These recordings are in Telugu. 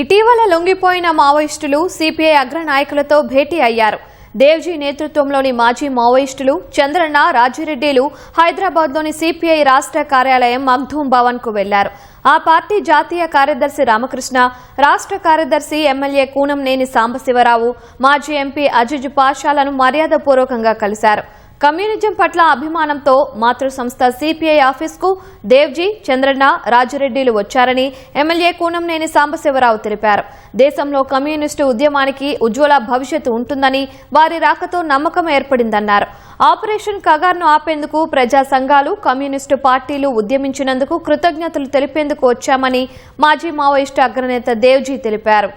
ఇటీవల లొంగిపోయిన మావోయిస్టులు సిపిఐ అగ్రనాయకులతో భేటీ అయ్యారు. దేవ్జీ నేతృత్వంలోని మాజీ మావోయిస్టులు చంద్రన్న, రాజిరెడ్డిలు హైదరాబాద్లోని సిపిఐ రాష్ట్ర కార్యాలయం మగ్ధూం భవన్ కు వెళ్లారు. ఆ పార్టీ జాతీయ కార్యదర్శి రామకృష్ణ, రాష్ట్ర కార్యదర్శి ఎమ్మెల్యే కూనంనేని సాంబశివరావు, మాజీ ఎంపీ అజీజ్ పాషాలను మర్యాదపూర్వకంగా కలిశారు. కమ్యూనిజం పట్ల అభిమానంతో మాతృ సంస్థ సిపిఐ ఆఫీస్కు దేవ్జీ, చంద్రన్న, రాజిరెడ్డిలు వచ్చారని ఎమ్మెల్యే కూనంనేని సాంబశివరావు తెలిపారు. దేశంలో కమ్యూనిస్టు ఉద్యమానికి ఉజ్వల భవిష్యత్తు ఉంటుందని, వారి రాకతో నమ్మకం ఏర్పడిందన్నారు. ఆపరేషన్ కగార్ను ఆపేందుకు ప్రజా సంఘాలు, కమ్యూనిస్టు పార్టీలు ఉద్యమించినందుకు కృతజ్ఞతలు తెలిపేందుకు వచ్చామని మాజీ మావోయిస్టు అగ్రనేత దేవ్జీ తెలిపారు.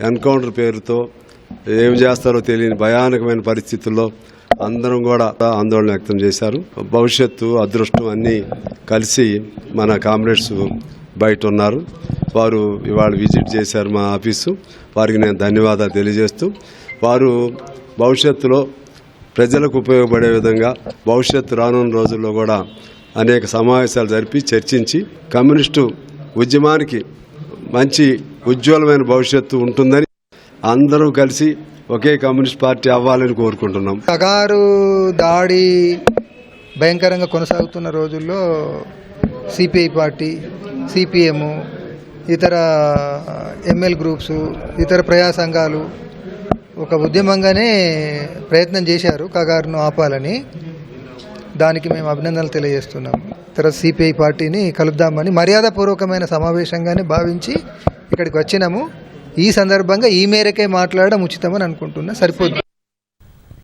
ఎన్కౌంటర్ పేరుతో ఏం చేస్తారో తెలియని భయానకమైన పరిస్థితుల్లో అందరం కూడా ఆందోళన వ్యక్తం చేశారు. భవిష్యత్తు, అదృష్టం అన్నీ కలిసి మన కామ్రేడ్స్ బయట ఉన్నారు. వారు ఇవాళ విజిట్ చేశారు మా ఆఫీసు. వారికి నేను ధన్యవాదాలు తెలియజేస్తూ, వారు భవిష్యత్తులో ప్రజలకు ఉపయోగపడే విధంగా భవిష్యత్తు రానున్న రోజుల్లో కూడా అనేక సమావేశాలు జరిపి చర్చించి కమ్యూనిస్టు ఉద్యమానికి మంచి ఉజ్వలమైన భవిష్యత్తు ఉంటుందని అందరూ కలిసి ఒకే కమ్యూనిస్ట్ పార్టీ అవ్వాలని కోరుకుంటున్నాం. కగారు దాడి భయంకరంగా కొనసాగుతున్న రోజుల్లో సిపిఐ పార్టీ, సిపిఎం, ఇతర ఎంఎల్ గ్రూప్స్, ఇతర ప్రజా సంఘాలు ఒక ఉద్యమంగానే ప్రయత్నం చేశారు కగారును ఆపాలని. దానికి మేము అభినందనలు తెలియజేస్తున్నాము. ఇతర సిపిఐ పార్టీని కలుద్దామని మర్యాదపూర్వకమైన సమావేశంగానే భావించి ఇక్కడికి వచ్చినాము. ఈ సందర్భంగా ఈ మేరకే మాట్లాడడం ఉచితమని అనుకుంటున్నా. సరిపోదు.